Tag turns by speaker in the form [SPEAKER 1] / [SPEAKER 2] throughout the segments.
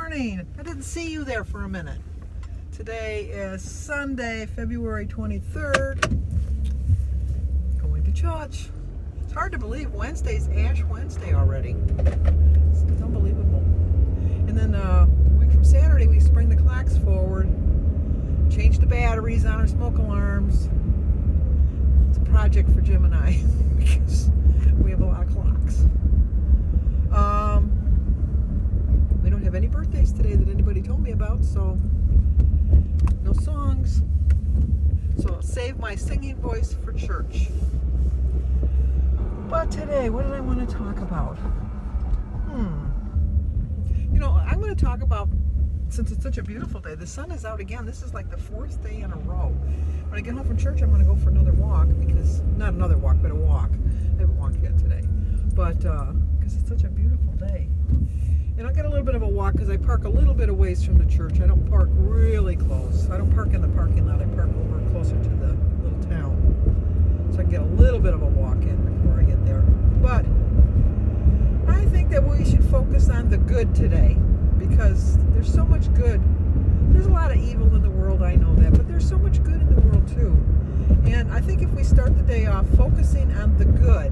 [SPEAKER 1] morning. I didn't see you there for a minute. Today is Sunday, February 23rd. Going to church. It's hard to believe Wednesday's Ash Wednesday already. It's unbelievable. And then a week from Saturday, we bring the clocks forward, change the batteries on our smoke alarms. It's a project for Jim and I because we have a lot of clocks. We don't have any birthdays today that anybody told me about, so no songs. So I'll save my singing voice for church. But today, what did I want to talk about? I'm going to talk about, since it's such a beautiful day, the sun is out again. This is like the fourth day in a row. When I get home from church, I'm going to go for another walk, because, not another walk, but a walk. I haven't walked yet today. But, because it's such a beautiful day. And I'll get a little bit of a walk because I park a little bit of ways from the church. I don't park really close. I don't park in the parking lot. I park over closer to the little town. So I can get a little bit of a walk in before I get there. But I think that we should focus on the good today, because there's so much good. There's a lot of evil in the world, I know that, but there's so much good in the world too. And I think if we start the day off focusing on the good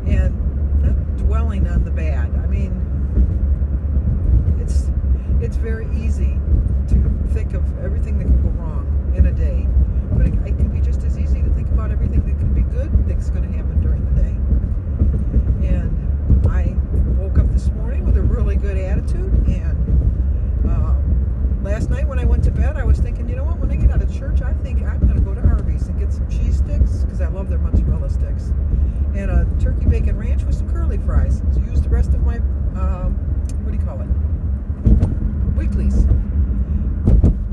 [SPEAKER 1] and not dwelling on the bad. I mean, it's very easy to think of everything that can go wrong in a day, but it can be just as easy to think about everything that can be good that's going to happen during the day. And I woke up this morning with a really good attitude, and last night when I went to bed, I was thinking, you know what, when I get out of church, I think I'm going to go to Arby's and get some cheese sticks, because I love their mozzarella sticks, and a turkey bacon ranch with some curly fries. So use the rest of my, weeklies.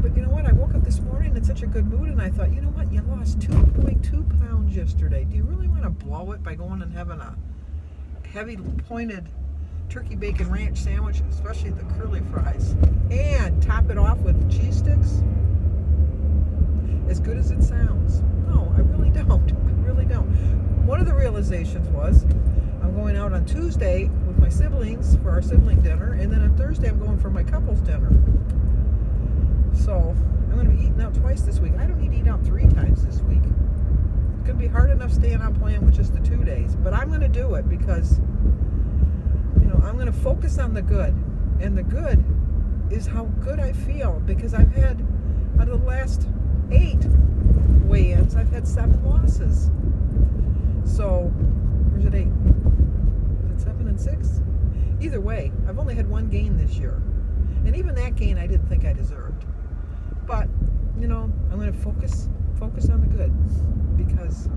[SPEAKER 1] But you know what, I woke up this morning in such a good mood, and I thought, you know what, you lost 2.2 pounds yesterday. Do you really want to blow it by going and having a heavy pointed turkey bacon ranch sandwich, especially the curly fries, and top it off with cheese sticks? As good as it sounds. No, I really don't. I really don't. One of the realizations was I'm going out on Tuesday with my siblings for our sibling dinner, and then on Thursday I'm going for my couple's dinner. So I'm going to be eating out twice this week. I don't need to eat out 3 times this week. It's going to be hard enough staying on plan with just the 2 days, but I'm going to do it because, I'm going to focus on the good. And the good is how good I feel, because I've had, out of the last 8 weigh-ins, I've had 7 losses. So, where's it 8? Is it 7 and 6? Either way, I've only had 1 gain this year. And even that gain I didn't think I deserved. But, I'm going to focus on the good, because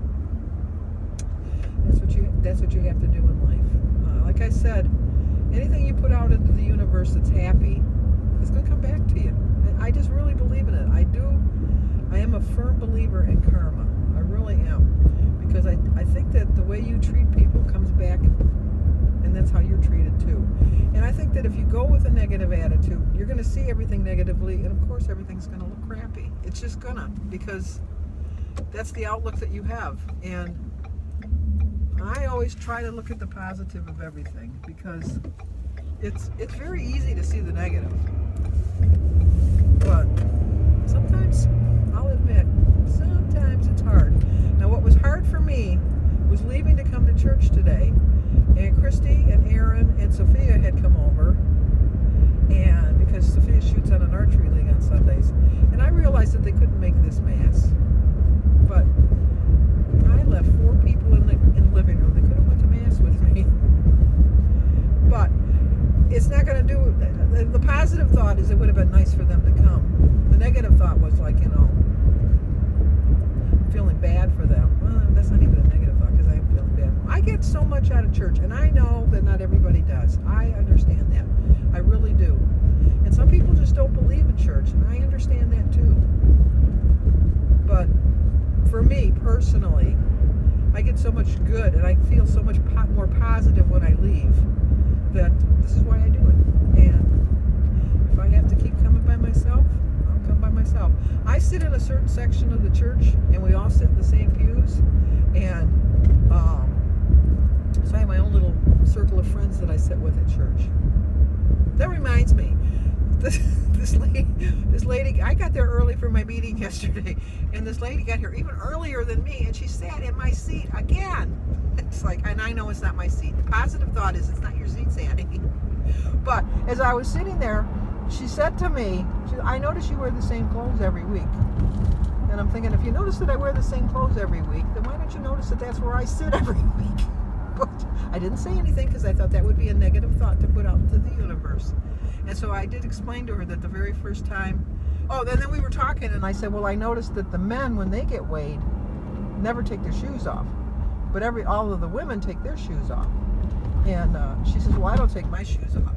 [SPEAKER 1] that's what you have to do in life. Like I said, anything you put out into the universe that's happy is going to come back to you. I just really believe in it. I am a firm believer in karma. I really am. Because I think that the way you treat people comes back, and that's how you're treated too. And I think that if you go with a negative attitude, you're going to see everything negatively, and of course everything's going to look crappy. It's just gonna, because that's the outlook that you have. And I always try to look at the positive of everything, because it's very easy to see the negative. But sometimes, I'll admit, sometimes it's hard. Now, what was hard for me was leaving to come to church today, and Christy and Aaron and Sophia had come over, and because Sophia shoots on an archery league on Sundays, and I realized that they couldn't make this mass, but I left 4 people in the living room. They could have went to mass with me, but it's not going to do. The positive thought is it would have been nice for them to come. The negative thought was like, feeling bad for them. Well, that's not even a negative thought, because I am feeling bad. I get so much out of church, and I know that not everybody does. I understand that. I really do. And some people just don't believe in church, and I understand that too. But for me personally, I get so much good, and I feel so much more positive when I leave, that this is why I do it. And if I have to keep coming by myself, I'll come by myself. I sit in a certain section of the church, and we all sit in the same pews, and so I have my own little circle of friends that I sit with at church. that reminds me. This lady, I got there early for my meeting yesterday, and this lady got here even earlier than me, and she sat in my seat again. It's like, and I know it's not my seat. The positive thought is it's not your seat, Sandy. But as I was sitting there, she said to me, I notice you wear the same clothes every week. And I'm thinking, if you notice that I wear the same clothes every week, then why don't you notice that that's where I sit every week? But I didn't say anything because I thought that would be a negative thought to put out into the universe. And so I did explain to her that the very first time, and then we were talking, and I said, well, I noticed that the men, when they get weighed, never take their shoes off. But all of the women take their shoes off. And she says, well, I don't take my shoes off.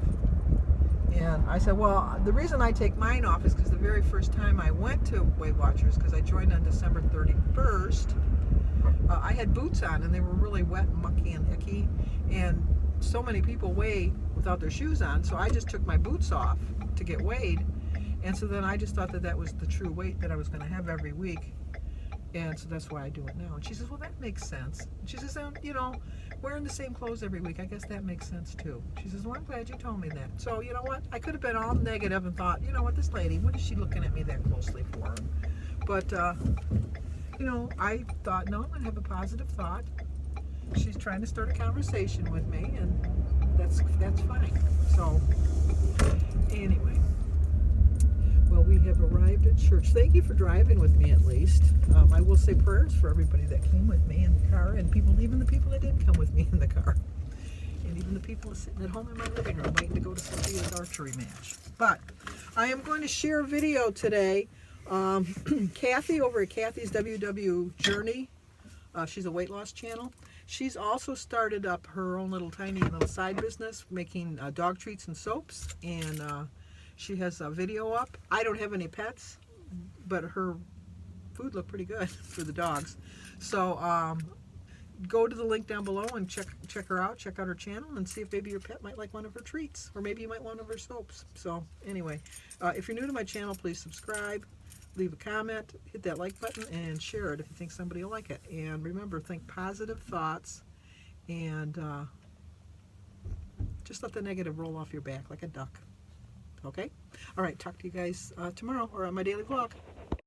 [SPEAKER 1] And I said, well, the reason I take mine off is because the very first time I went to Weight Watchers, because I joined on December 31st, I had boots on, and they were really wet and mucky and icky. And so many people weigh without their shoes on, so I just took my boots off to get weighed. And so then I just thought that that was the true weight that I was going to have every week. And so that's why I do it now. And she says, well, that makes sense. And she says, wearing the same clothes every week, I guess that makes sense too. She says, well, I'm glad you told me that. So, you know what? I could have been all negative and thought, you know what, this lady, what is she looking at me that closely for? But, I thought, no, I'm going to have a positive thought. She's trying to start a conversation with me, and that's fine. So, anyway. Well, we have arrived at church. Thank you for driving with me, at least. I will say prayers for everybody that came with me in the car, and even the people that didn't come with me in the car, and even the people sitting at home in my living room waiting to go to Sophia's archery match. But I am going to share a video today. Kathy over at Kathy's WW Journey. She's a weight loss channel. She's also started up her own tiny little side business making dog treats and soaps, and she has a video up. I don't have any pets, but her food looked pretty good for the dogs. So go to the link down below and check her out. Check out her channel and see if maybe your pet might like one of her treats, or maybe you might want one of her soaps. So anyway, if you're new to my channel, please subscribe, leave a comment, hit that like button, and share it if you think somebody will like it. And remember, think positive thoughts, and just let the negative roll off your back like a duck. Okay? All right, talk to you guys tomorrow or on my daily vlog.